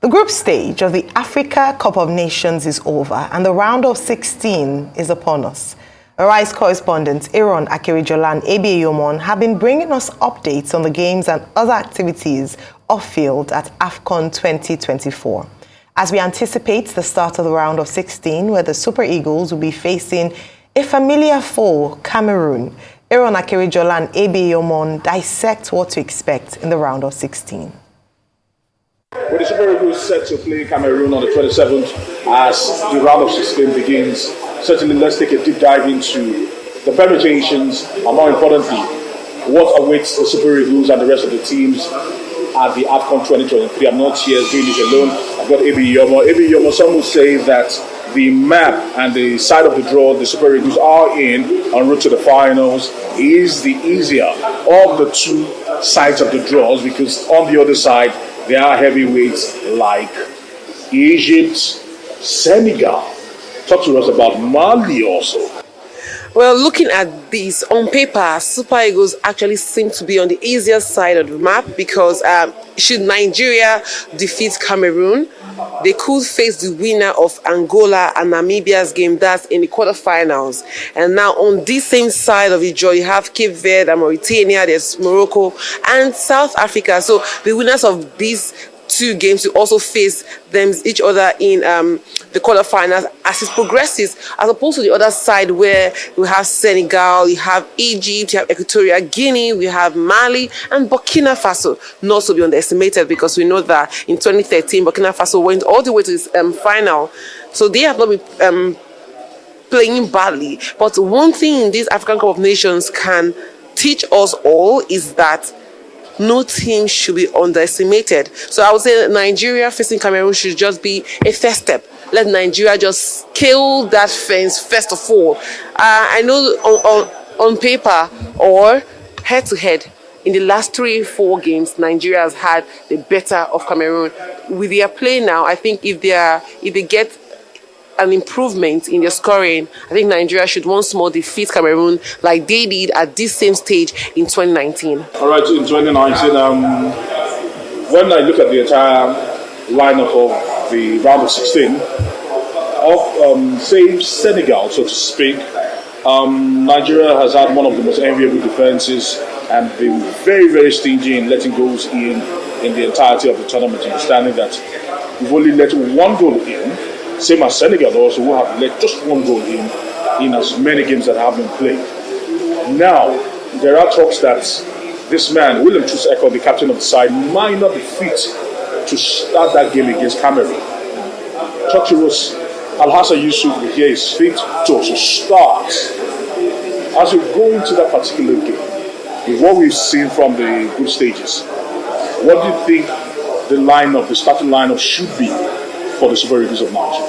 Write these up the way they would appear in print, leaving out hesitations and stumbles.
The group stage of the Africa Cup of Nations is over and the round of 16 is upon us. Arise correspondents Aaron Akerijola and Abi Yomon have been bringing us updates on the games and other activities off-field at AFCON 2024. As we anticipate the start of the round of 16, where the Super Eagles will be facing a familiar foe, Cameroon, Aaron Akerijola and Abi Yomon dissect what to expect in the round of 16. With the Super Eagles set to play Cameroon on the 27th as the round of 16 begins, certainly let's take a deep dive into the permutations and, more importantly, what awaits the Super Eagles and the rest of the teams at the AFCON 2023. I'm not here doing this alone. I've got Abi Yomo. Abi Yomo, some would say that the map and the side of the draw the Super Eagles are in en route to the finals is the easier of the two sides of the draws, because on the other side there are heavyweights like Egypt, Senegal. Talk to us about Mali also. Well, looking at this on paper, Super Eagles actually seem to be on the easier side of the map, because should Nigeria defeat Cameroon, they could face the winner of Angola and Namibia's game. That's in the quarterfinals. And now on this same side of the draw, you have Cape Verde and Mauritania, there's Morocco and South Africa. So the winners of these two games will also face each other in the quarterfinals as it progresses, as opposed to the other side where we have Senegal, you have Egypt, you have Equatorial Guinea, we have Mali and Burkina Faso, not to be underestimated, because we know that in 2013 Burkina Faso went all the way to this final, so they have not been playing badly. But one thing this African Cup of Nations can teach us all is that no team should be underestimated. So I would say that Nigeria facing Cameroon should just be a first step. Let Nigeria just scale that fence first of all. I know on paper or head-to-head, in the last 3-4 games, Nigeria has had the better of Cameroon. With their play now, I think if they get an improvement in their scoring, I think Nigeria should once more defeat Cameroon like they did at this same stage in 2019. All right, in 2019, when I look at the entire lineup of the round of 16, of say Senegal, so to speak, Nigeria has had one of the most enviable defenses and been very, very stingy in letting goals in the entirety of the tournament, understanding that we've only let one goal in. Same as Senegal also, who have let just one goal in as many games that have been played. Now, there are talks that this man, William Troost-Ekong, the captain of the side, might not be fit to start that game against Cameroon. Talk to us, Al-Hassan Yusuf here is fit to also start. As we go into that particular game, with what we've seen from the group stages, what do you think the starting lineup should be for the Super Eagles of Nigeria?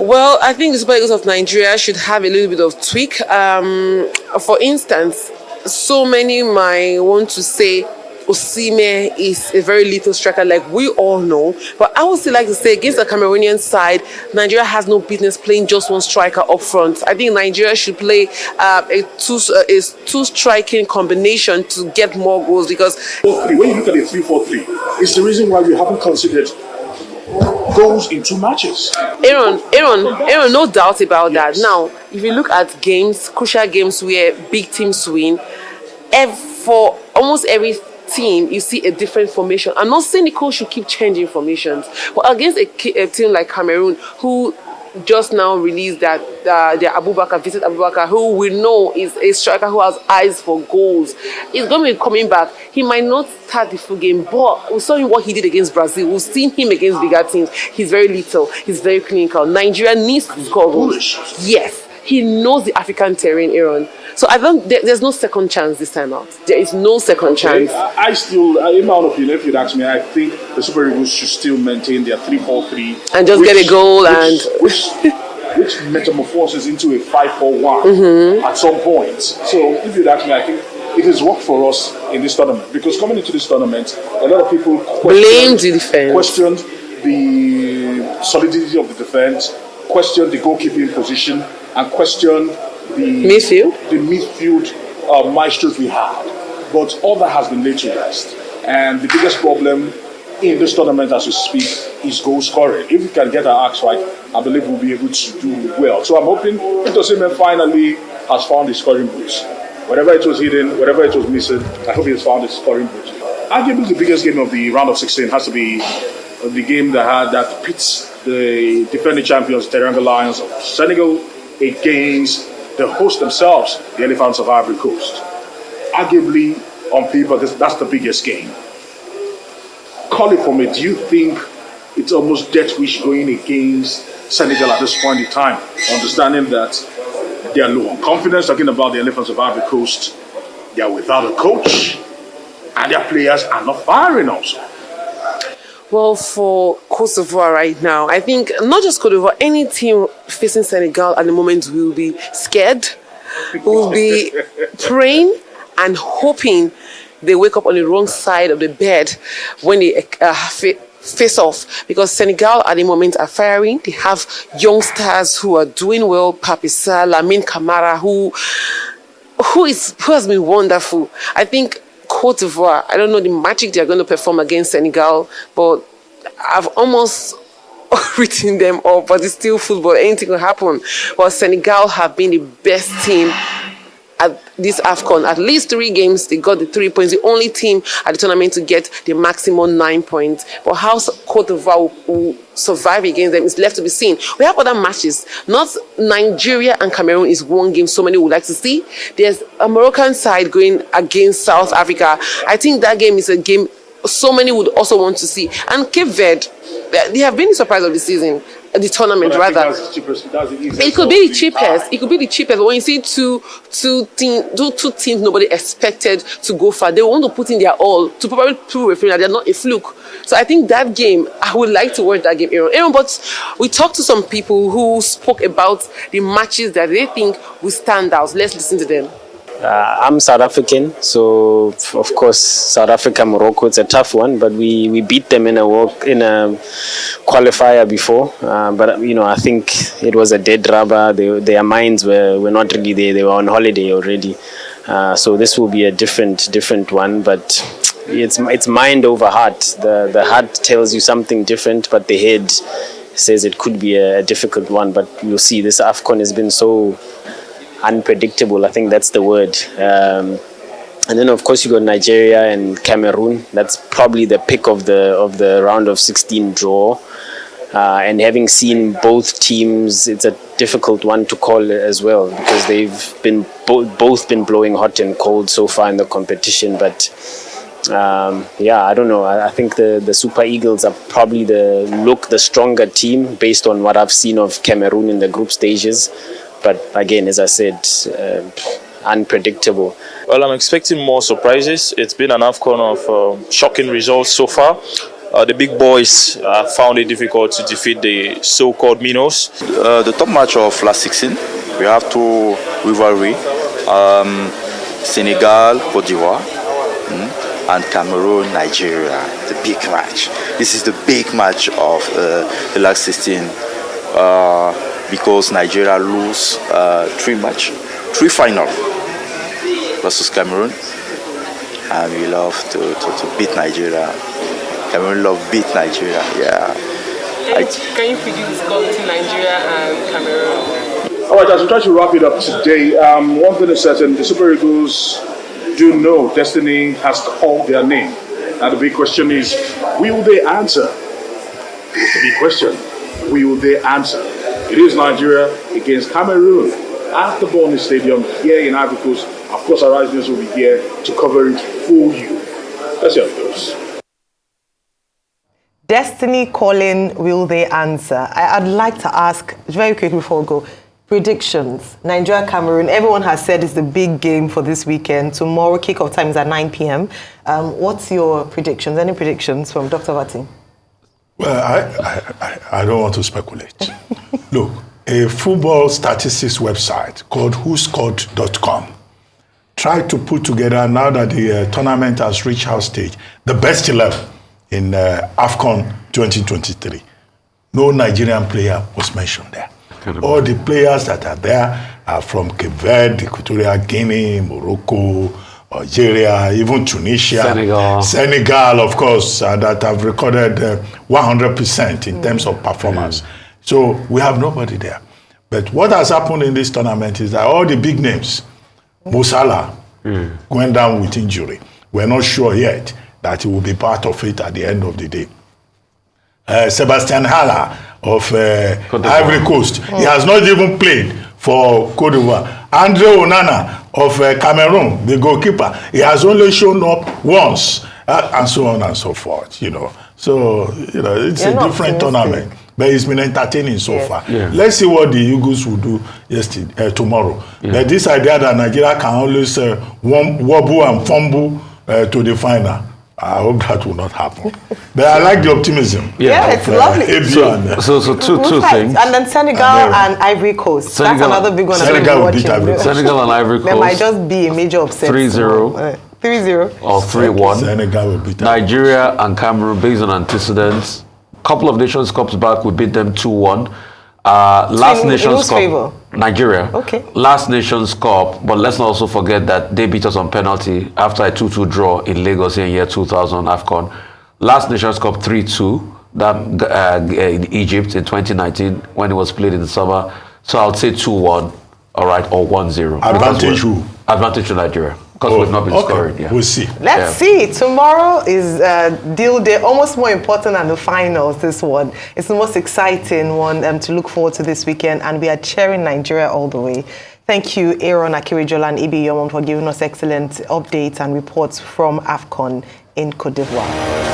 Well, I think the Super Eagles of Nigeria should have a little bit of tweak. For instance, so many might want to say Osimhen is a very little striker, like we all know. But I would still like to say, against the Cameroonian side, Nigeria has no business playing just one striker up front. I think Nigeria should play a two striking combination to get more goals, because when you look at the 3-4-3, it's the reason why we haven't considered goals in 2 matches. Aaron, no doubt about that. Now, if you look at games, crucial games where big teams win, for almost every team, you see a different formation. I'm not saying the coach should keep changing formations, but against a team like Cameroon, who just now released that their Vincent Abubakar, who we know is a striker who has eyes for goals, he's going to be coming back. He might not start the full game, but we saw him what he did against Brazil. We've seen him against bigger teams. He's very little. He's very clinical. Nigeria needs to score goals. Yes, he knows the African terrain, Aaron. So I don't. There's no second chance this time out. There is no second chance. I still, in my own opinion, if you'd ask me, I think the Super Eagles should still maintain their 3-4-3 and just get a goal which metamorphoses into a 5-4-1 at some point. So if you'd ask me, I think it has worked for us in this tournament, because coming into this tournament, a lot of people blamed the defense, questioned the solidity of the defense, questioned the goalkeeping position, and questioned the midfield maestros we had. But all that has been laid to rest. And the biggest problem in this tournament as we speak is goal scoring. If we can get our acts right, I believe we'll be able to do well. So I'm hoping Victor Osimhen finally has found his scoring boots. Whatever it was hidden, whatever it was missing, I hope he has found his scoring boots. Arguably the biggest game of the round of 16 has to be the game that pits the defending champions, Teranga Lions of Senegal, against the host themselves, the Elephants of Ivory Coast. Arguably, on paper, that's the biggest game. Call it for me, do you think it's almost death wish going against Senegal at this point in time, understanding that they are low on confidence, talking about the Elephants of Ivory Coast, they are without a coach, and their players are not firing also? Well, for Cote d'Ivoire right now, I think not just Cote d'Ivoire, any team facing Senegal at the moment will be scared, will be praying and hoping they wake up on the wrong side of the bed when they face off, because Senegal at the moment are firing. They have youngsters who are doing well, Papissa, Lamine Camara, who has been wonderful. I think Cote d'Ivoire, I don't know the magic they're going to perform against Senegal, but I've almost written them off, but it's still football, anything will happen. But Senegal have been the best team at this AFCON. At least 3 games, they got the 3 points. The only team at the tournament to get the maximum 9 points. But how Cote d'Ivoire will survive against them is left to be seen. We have other matches. Not Nigeria and Cameroon is one game so many would like to see. There's a Moroccan side going against South Africa. I think that game is a game so many would also want to see. And Cape Verde, they have been the surprise of the season. The tournament, rather. It could be the cheapest. It could be the cheapest. But when you see two teams nobody expected to go far, they want to put in their all to probably prove that they're not a fluke. So I think that game, I would like to watch that game, Aaron. But we talked to some people who spoke about the matches that they think will stand out. Let's listen to them. I'm South African, so of course South Africa, Morocco, it's a tough one, but we beat them in a qualifier before. But I think it was a dead rubber. Their minds were not really there. They were on holiday already. So this will be a different one, but it's mind over heart. The heart tells you something different, but the head says it could be a difficult one. But you'll see, this AFCON has been so unpredictable, I think that's the word. And then of course you got Nigeria and Cameroon. That's probably the pick of the round of 16 draw. And having seen both teams, it's a difficult one to call as well, because they've been both been blowing hot and cold so far in the competition. But I don't know. I think the Super Eagles are probably the stronger team based on what I've seen of Cameroon in the group stages. But again, as I said, unpredictable. Well, I'm expecting more surprises. It's been an AFCON of shocking results so far. The big boys found it difficult to defeat the so-called minnows. The top match of last 16, we have 2 rivalry, Senegal, Cote d'Ivoire, and Cameroon, Nigeria. The big match. This is the big match of the last 16. Because Nigeria lose 3 final versus Cameroon, and we love to beat Nigeria. Cameroon love beat Nigeria. Yeah. Can you predict the score between Nigeria and Cameroon? All right, as we try to wrap it up today, one thing is certain: the Super Eagles do know destiny has called their name, and the big question is, will they answer? It's the big question. Will they answer? It is Nigeria against Cameroon at the Bonny Stadium here in Ivory Coast. Of course, our Rise News will be here to cover it for you. Let's see how it goes. Destiny calling, will they answer? I'd like to ask, very quickly before we go, predictions. Nigeria, Cameroon, everyone has said it's the big game for this weekend. Tomorrow, kickoff time is at 9 p.m. What's your predictions? Any predictions from Dr. Vati? Well, I don't want to speculate. Look, a football statistics website called whoscored.com tried to put together, now that the tournament has reached our stage, the best 11 in AFCON 2023. No Nigerian player was mentioned there. All the players that are there are from Cape Verde, Equatorial Guinea, Morocco, Algeria, even Tunisia, Senegal, of course, that have recorded 100% in terms of performance. So we have nobody there. But what has happened in this tournament is that all the big names, Mo Salah, went down with injury. We're not sure yet that he will be part of it at the end of the day. Sebastian Haller of Ivory Coast, he has not even played for Cote d'Ivoire. Andre Onana of Cameroon, the goalkeeper, he has only shown up once, and so on and so forth, you know. So, you know, it's a different tournament, but it's been entertaining so far. Yeah. Let's see what the Eagles will do tomorrow. But this idea that Nigeria can always wobble and fumble to the final, I hope that will not happen. But I like the optimism. Yeah, it's lovely. So two things. And then Senegal and Ivory Coast. That's another big one. Senegal will beat Ivory Coast. Senegal and Ivory Coast. There might just be a major upset. 3-0. 3-0. Or 3-1. Senegal will beat Nigeria and Cameroon, based on antecedents. Couple of Nations Cups back, we beat them 2-1. Last Nations Cup, Nigeria. Okay. Last Nations Cup, but let's not also forget that they beat us on penalty after a 2-2 draw in Lagos in year 2000 AFCON. Last Nations Cup 3-2, that in Egypt in 2019 when it was played in the summer. So I'll say 2-1, all right, or 1-0. Advantage who? Advantage to Nigeria. Because we've not been scoring. Yeah. We'll see. Let's see. Tomorrow is deal day, almost more important than the finals, this one. It's the most exciting one to look forward to this weekend, and we are cheering Nigeria all the way. Thank you, Aaron Akirijola and Ibi Yomon, for giving us excellent updates and reports from AFCON in Cote d'Ivoire.